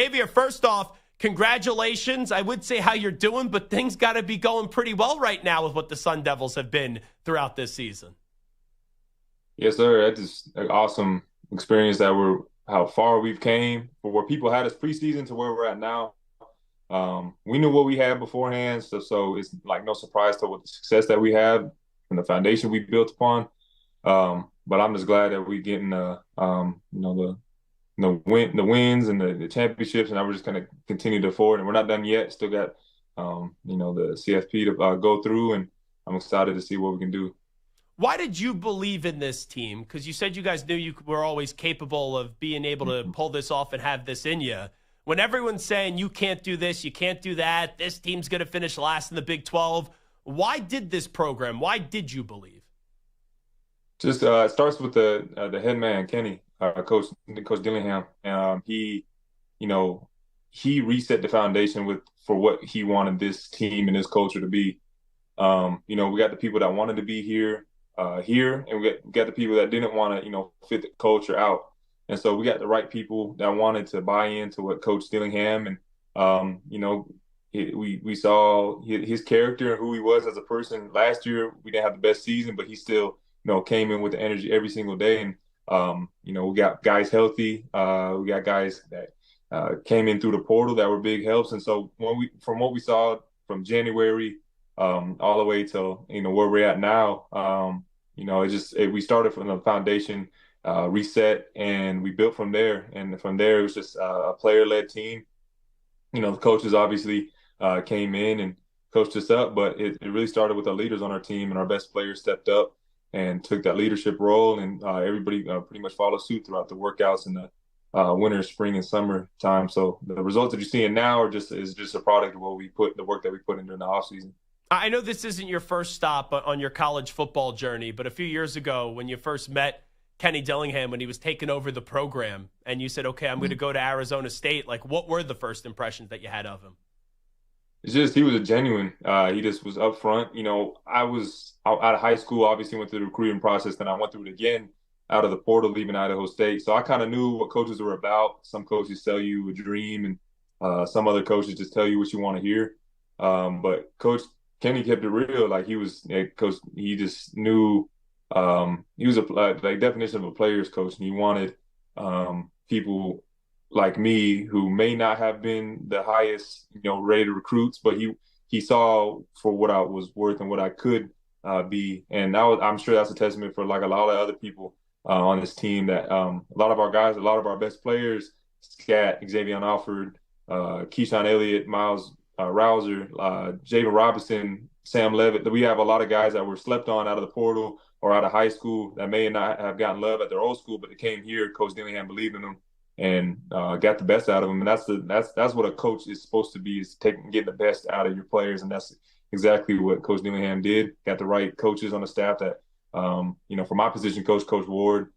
Xavier, first off, congratulations. I would say how you're doing, but things got to be going pretty well right now with what the Sun Devils have been throughout this season. Yes, sir. That's just an awesome experience that how far we've came for where people had us preseason to where we're at now. We knew what we had beforehand, so it's like no surprise to what the success that we have and the foundation we built upon. But I'm just glad that we're getting the wins and the championships, and we're just gonna continue to forward. And we're not done yet. Still got the CFP to go through, and I'm excited to see what we can do. Why did you believe in this team? Because you said you guys knew you were always capable of being able to pull this off and have this in you. When everyone's saying you can't do this, you can't do that, this team's going to finish last in the Big 12, why did this program? Why did you believe? Just it starts with the head man, Kenny, Coach Dillingham. You know, he reset the foundation for what he wanted this team and this culture to be. We got the people that wanted to be here, and we got the people that didn't want to, fit the culture out. And so we got the right people that wanted to buy into what Coach Dillingham and, we saw his character and who he was as a person. Last year, we didn't have the best season, but he still, came in with the energy every single day. And, we got guys healthy. We got guys that came in through the portal that were big helps. And so from what we saw from January all the way till, where we're at now, we started from the foundation, reset, and we built from there. And from there, it was just a player-led team. The coaches obviously came in and coached us up, but it really started with the leaders on our team, and our best players stepped up and took that leadership role, and everybody pretty much followed suit throughout the workouts in the winter, spring, and summer time. So the results that you're seeing now is just a product of the work that we put in during the offseason. I know this isn't your first stop on your college football journey, but a few years ago when you first met Kenny Dillingham, when he was taking over the program, and you said, okay, I'm going to go to Arizona State, like what were the first impressions that you had of him? It's just he was a genuine. He just was upfront. I was out of high school, obviously went through the recruiting process, then I went through it again out of the portal, leaving Idaho State. So I kind of knew what coaches were about. Some coaches sell you a dream, and some other coaches just tell you what you want to hear. But Coach Kenny kept it real. Like coach, he just knew he was a definition of a player's coach, and he wanted people like me who may not have been the highest, rated recruits, but he saw for what I was worth and what I could be. And I'm sure that's a testament for like a lot of other people on this team that a lot of our guys, a lot of our best players, Scat, Xavier Alford, Keyshawn Elliott, Miles Rouser, Javen Robinson, Sam Levitt, that we have a lot of guys that were slept on out of the portal or out of high school that may not have gotten love at their old school, but they came here. Coach Dillingham believed in them and got the best out of them. And that's what a coach is supposed to be, is getting the best out of your players. And that's exactly what Coach Dillingham did. Got the right coaches on the staff that, for my position, Coach Ward,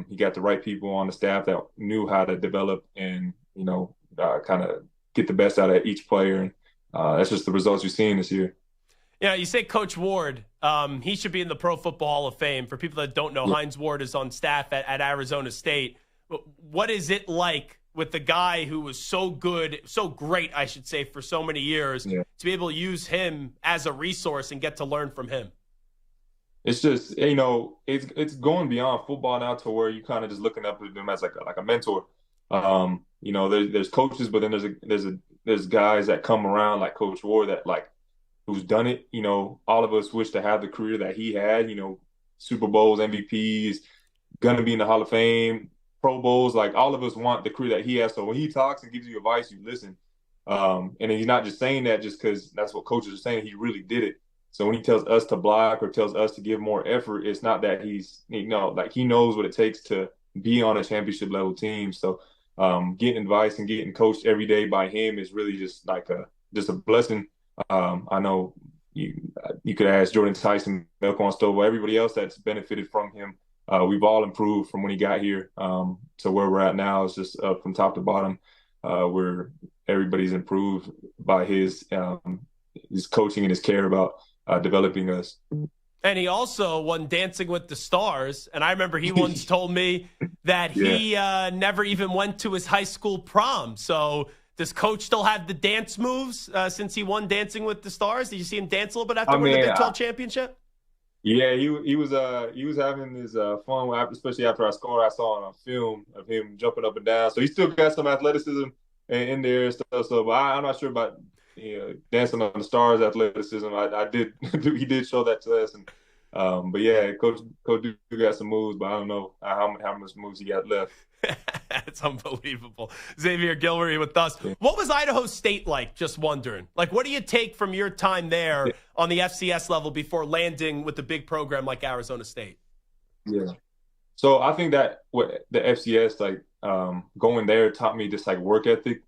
he got the right people on the staff that knew how to develop and, kind of get the best out of each player. And that's just the results you're seeing this year. Yeah, you say Coach Ward. He should be in the Pro Football Hall of Fame. For people that don't know, Hines Ward is on staff at Arizona State. What is it like with the guy who was so good, so great, I should say, for so many years, to be able to use him as a resource and get to learn from him? It's just, it's going beyond football now to where you kind of just looking up to them as like a mentor. There's coaches, but then there's guys that come around like Coach Ward that who's done it. All of us wish to have the career that he had. Super Bowls, MVPs, gonna be in the Hall of Fame, Pro Bowls. Like all of us want the career that he has. So when he talks and gives you advice, you listen. And he's not just saying that just because that's what coaches are saying. He really did it. So when he tells us to block or tells us to give more effort, it's not that he knows what it takes to be on a championship level team. So getting advice and getting coached every day by him is really just a blessing. I know you could ask Jordan Tyson, Melquan Stovall, everybody else that's benefited from him. We've all improved from when he got here to where we're at now. It's just from top to bottom, where everybody's improved by his coaching and his care about developing us. And he also won Dancing with the Stars. And I remember he once told me that he never even went to his high school prom. So does Coach still have the dance moves since he won Dancing with the Stars? Did you see him dance a little bit after winning the Big 12 championship? Yeah, he was having his fun especially after I scored. I saw on a film of him jumping up and down. So he still got some athleticism in there and stuff. So, but I'm not sure about Dancing on the Stars athleticism. I did he did show that to us, and but yeah, Coach Duke got some moves, but I don't know how much moves he got left. That's unbelievable. Xavier Guillory with us. Yeah. What was Idaho State like? Just wondering. Like, what do you take from your time there on the FCS level before landing with a big program like Arizona State? Yeah. So I think that what the FCS, like going there taught me just like work ethic.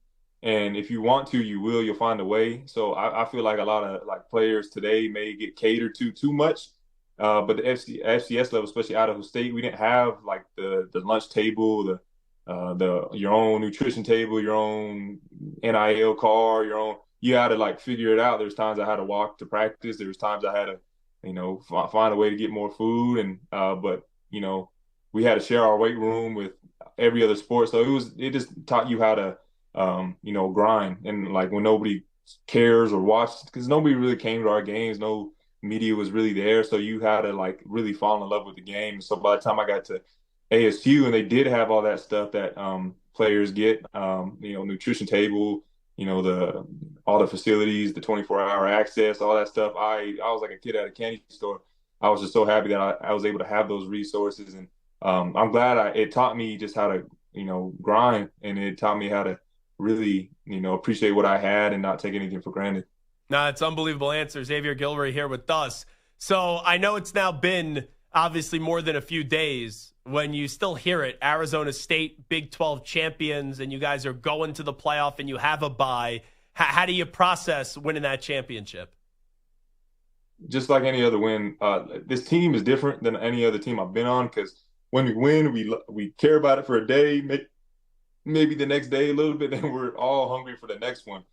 And if you want to, you will. You'll find a way. So I feel like a lot of like players today may get catered to too much. But the FCS level, especially Idaho State, we didn't have like the lunch table, your own nutrition table, your own NIL card, your own. You had to like figure it out. There's times I had to walk to practice. There was times I had to, find a way to get more food. And but we had to share our weight room with every other sport. So it just taught you how to grind, and like when nobody cares or watches, because nobody really came to our games. No media was really there, so you had to like really fall in love with the game. So by the time I got to ASU, and they did have all that stuff that players get, nutrition table, all the facilities, the 24-hour access, all that stuff. I was like a kid at a candy store. I was just so happy that I was able to have those resources, and I'm glad it taught me just how to grind, and it taught me how to really appreciate what I had and not take anything for granted. No, it's unbelievable answer. Xavier Guillory here with us. So I know it's now been obviously more than a few days. When you still hear it, Arizona State, Big 12 champions, and you guys are going to the playoff and you have a bye. How do you process winning that championship? Just like any other win, this team is different than any other team I've been on, because when we win, we care about it for a day, maybe the next day a little bit, then we're all hungry for the next one.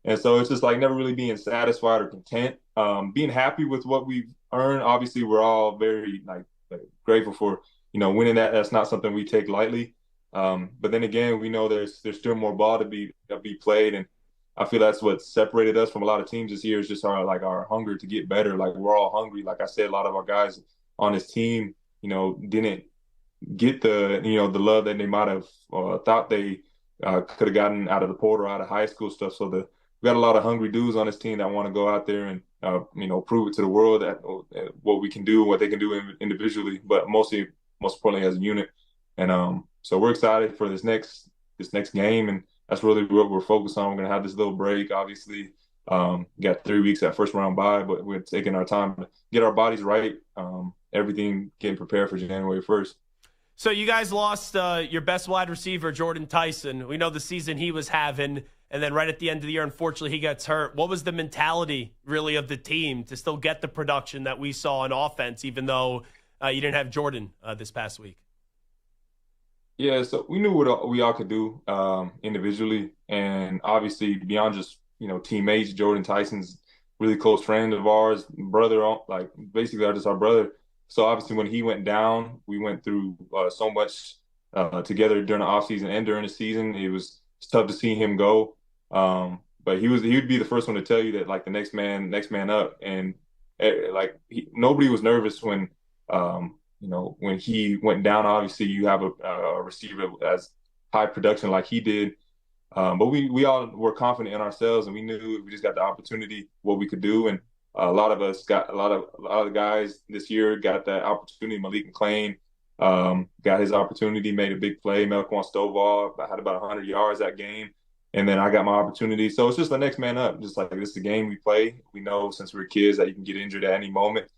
And so it's just like never really being satisfied or content, being happy with what we've earned. Obviously, we're all very like grateful for, winning that. That's not something we take lightly. But then again, we know there's still more ball to be played. And I feel that's what separated us from a lot of teams this year is just our hunger to get better. Like we're all hungry. Like I said, a lot of our guys on this team, didn't get the love that they might have thought they could have gotten out of the portal, out of high school stuff. So we got a lot of hungry dudes on this team that want to go out there and prove it to the world that what we can do, what they can do individually, but most importantly as a unit. And so we're excited for this next game, and that's really what we're focused on. We're gonna have this little break, obviously. Got 3 weeks at first round bye, but we're taking our time to get our bodies right. Everything getting prepared for January 1st. So you guys lost your best wide receiver, Jordan Tyson. We know the season he was having, and then right at the end of the year, unfortunately, he gets hurt. What was the mentality, really, of the team to still get the production that we saw on offense, even though you didn't have Jordan this past week? Yeah, so we knew what we all could do individually, and obviously beyond just teammates. Jordan Tyson's really close friend of ours, brother, like basically just our brother. So obviously when he went down, we went through so much together during the offseason and during the season. It's tough to see him go. But he would be the first one to tell you that like the next man up. And nobody was nervous when when he went down. Obviously you have a receiver as high production like he did. But we all were confident in ourselves, and we knew if we just got the opportunity what we could do. And a lot of us got a lot of the guys this year got that opportunity. Malik McClain got his opportunity, made a big play. Melquan Stovall had about 100 yards that game. And then I got my opportunity. So it's just the next man up. Just like this is the game we play. We know since we're kids that you can get injured at any moment.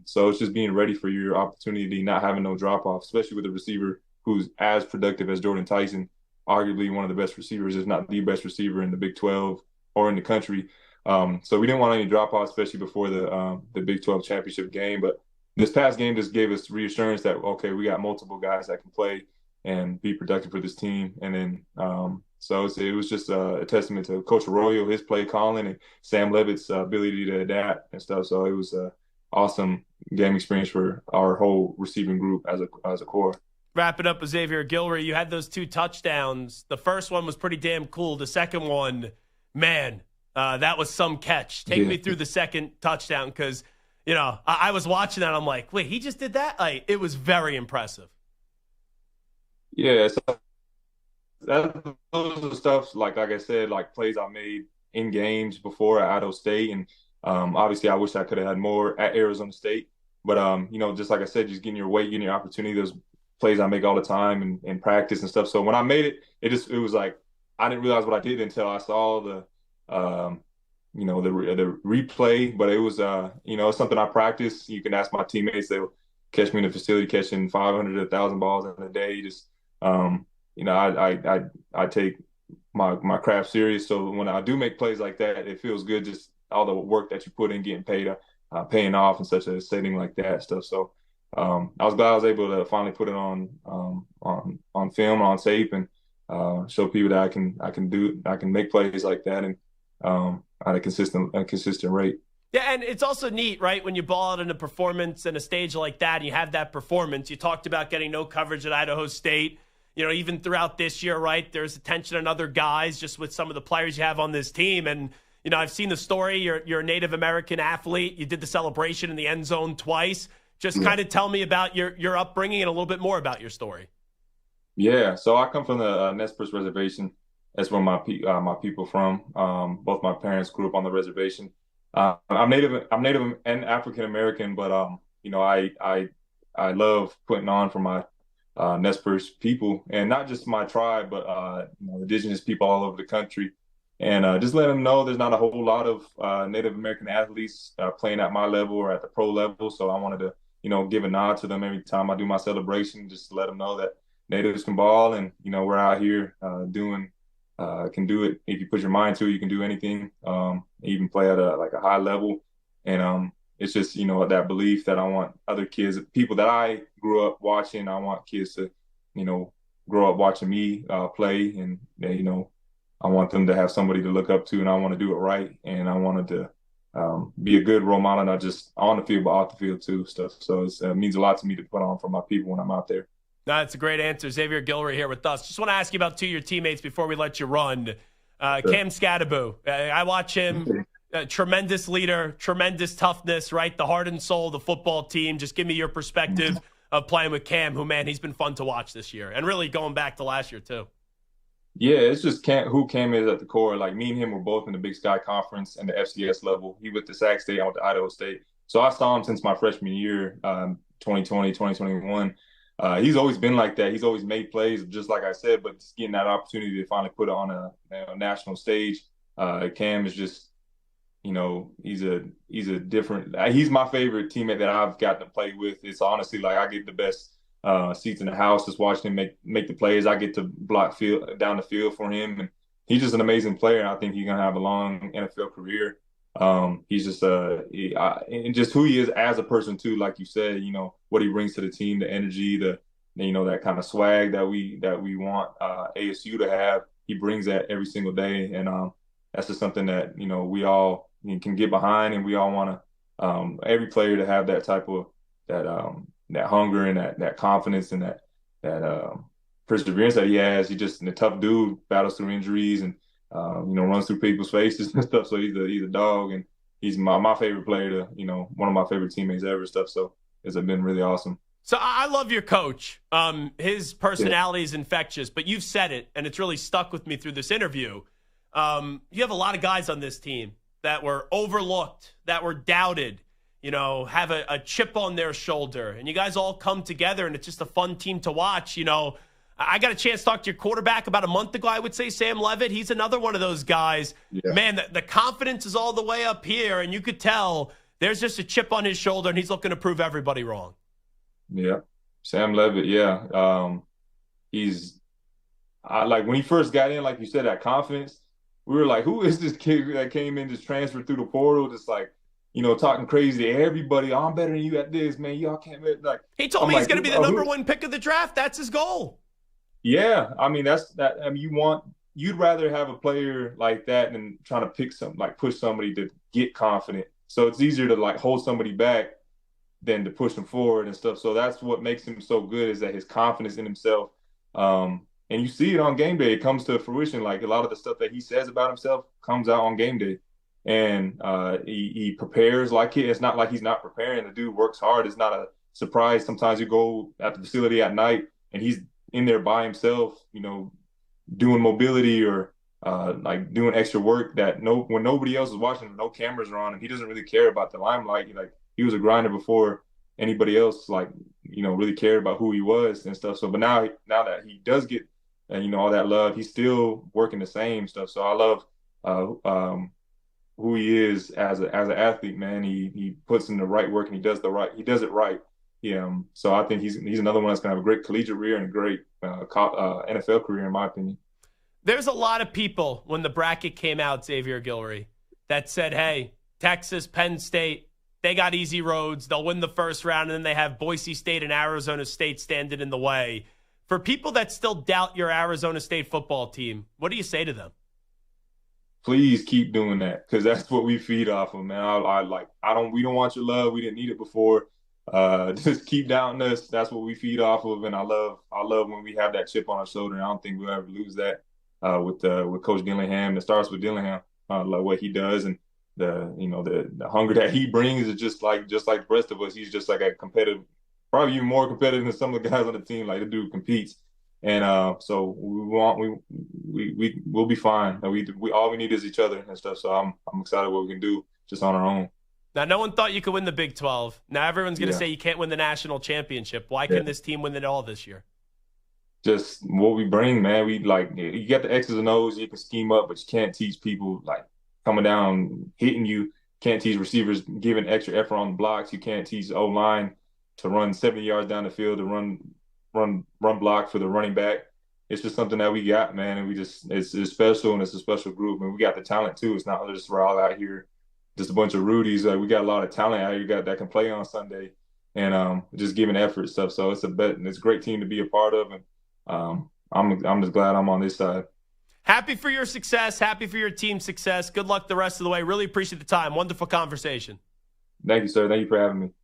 So it's just being ready for your opportunity, not having no drop-off, especially with a receiver who's as productive as Jordan Tyson, arguably one of the best receivers, if not the best receiver in the Big 12 or in the country. So we didn't want any drop-off, especially before the Big 12 championship game. But this past game just gave us reassurance that, okay, we got multiple guys that can play and be productive for this team. And then so it was just a testament to Coach Arroyo, his play calling, and Sam Levitt's ability to adapt and stuff. So it was awesome game experience for our whole receiving group as a core. Wrapping up with Xavier Guillory, you had those 2 touchdowns. The first one was pretty damn cool. The second one, man, that was some catch. Take me through the second touchdown because, I was watching that. I'm like, wait, he just did that? It was very impressive. Yeah, so those are stuff like I said, like plays I made in games before at Idaho State, and obviously I wish I could have had more at Arizona State. But just like I said, just getting your weight, getting your opportunity, those plays I make all the time in practice and stuff. So when I made it, it was like I didn't realize what I did until I saw the the replay. But it was it's something I practice. You can ask my teammates; they'll catch me in the facility catching 500 to 1,000 balls in a day. Just I take my craft serious. So when I do make plays like that, it feels good. Just all the work that you put in, getting paid, paying off in such a setting like that stuff. So I was glad I was able to finally put it on film, on tape, and show people that I can make plays like that and at a consistent rate. Yeah, and it's also neat, right? When you ball out in a performance and a stage like that, and you have that performance. You talked about getting no coverage at Idaho State. Even throughout this year, right? There's attention on other guys just with some of the players you have on this team. And, I've seen the story. You're a Native American athlete. You did the celebration in the end zone twice. Just kind of tell me about your upbringing and a little bit more about your story. Yeah, so I come from the Nez Perce Reservation. That's where my people from. Both my parents grew up on the reservation. I'm Native and African American, but I love putting on for my Nez Perce people, and not just my tribe, but indigenous people all over the country, and just let them know there's not a whole lot of Native American athletes playing at my level or at the pro level. So I wanted to give a nod to them every time I do my celebration, just to let them know that natives can ball, and we're out here can do it. If you put your mind to it, you can do anything, even play at a high level. And it's just that belief that I want other kids, people that I grew up watching, I want kids to grow up watching me play, and I want them to have somebody to look up to, and I want to do it right, and I wanted to be a good role model, not just on the field but off the field too. So it means a lot to me to put on for my people when I'm out there. That's a great answer. Xavier Guillory here with us. Just want to ask you about 2 of your teammates before we let you run. Cam Scadaboo. I watch him. Tremendous leader, tremendous toughness, right? The heart and soul of the football team. Just give me your perspective of playing with Cam, who, man, he's been fun to watch this year. And really going back to last year, too. Yeah, it's just who Cam is at the core. Like, me and him were both in the Big Sky Conference and the FCS level. He went to Sac State, I went to Idaho State. So I saw him since my freshman year, 2020, 2021. He's always been like that. He's always made plays, just like I said, but just getting that opportunity to finally put it on a national stage. Cam is just, he's a different. He's my favorite teammate that I've gotten to play with. It's honestly like I get the best seats in the house just watching him make the plays. I get to block down the field for him, and he's just an amazing player. And I think he's gonna have a long NFL career. He's just and just who he is as a person too. Like you said, what he brings to the team, the energy, that kind of swag that we want ASU to have. He brings that every single day, and that's just something that we all can get behind, and we all want to every player to have that type of that hunger and that confidence and that perseverance that he has. He's just a tough dude, battles through injuries and runs through people's faces and stuff. So he's a dog, and he's my favorite player to one of my favorite teammates ever. Stuff. So it's been really awesome. So I love your coach. His personality is infectious, but you've said it, and it's really stuck with me through this interview. You have a lot of guys on this team that were overlooked, that were doubted, have a chip on their shoulder, and you guys all come together, and it's just a fun team to watch. I got a chance to talk to your quarterback about a month ago, I would say, Sam Levitt. He's another one of those guys. Yeah. Man, the confidence is all the way up here, and you could tell there's just a chip on his shoulder, and he's looking to prove everybody wrong. Yeah. Sam Levitt, yeah. He's like when he first got in, like you said, that confidence, we were like, who is this kid that came in, just transferred through the portal, just like, talking crazy to everybody. Oh, I'm better than you at this, man. Y'all can't like. He told me he's going to be the number one pick of the draft. That's his goal. Yeah, I mean you'd rather have a player like that than trying to push somebody to get confident. So it's easier to hold somebody back than to push him forward and stuff. So that's what makes him so good, is that his confidence in himself. And you see it on game day. It comes to fruition. Like, a lot of the stuff that he says about himself comes out on game day. And he prepares like it. It's not like he's not preparing. The dude works hard. It's not a surprise. Sometimes you go at the facility at night and he's in there by himself, doing mobility or like doing extra work that when nobody else is watching, no cameras are on him. He doesn't really care about the limelight. He was a grinder before anybody else, really cared about who he was and stuff. So, but now that he does get, all that love, he's still working the same stuff. So I love who he is as an athlete, man. He puts in the right work and he does it right. So I think he's another one that's gonna have a great collegiate career and a great NFL career, in my opinion. There's a lot of people when the bracket came out, Xavier Guillory, that said, hey, Texas, Penn State, they got easy roads. They'll win the first round, and then they have Boise State and Arizona State standing in the way. For people that still doubt your Arizona State football team, what do you say to them? Please keep doing that, because that's what we feed off of, man. We don't want your love. We didn't need it before. Just keep doubting us. That's what we feed off of, and I love when we have that chip on our shoulder. And I don't think we'll ever lose that with Coach Dillingham. It starts with Dillingham, like what he does, and the hunger that he brings is just like the rest of us. He's just like a competitive, probably even more competitive than some of the guys on the team. Like, the dude competes, and so we'll be fine. We all we need is each other and stuff. So I'm excited what we can do just on our own. Now, no one thought you could win the Big 12. Now everyone's going to say you can't win the national championship. Why can this team win it all this year? Just what we bring, man. You got the X's and O's you can scheme up, but you can't teach people coming down, hitting you. Can't teach receivers giving extra effort on the blocks. You can't teach the O-line to run 70 yards down the field, to run block for the running back. It's just something that we got, man, and it's special, and it's a special group, and we got the talent too. It's not just we're all out here just a bunch of Rudies. We got a lot of talent out here that can play on Sunday, and just giving effort stuff. So it's a great team to be a part of, and I'm just glad I'm on this side. Happy for your success. Happy for your team's success. Good luck the rest of the way. Really appreciate the time. Wonderful conversation. Thank you, sir. Thank you for having me.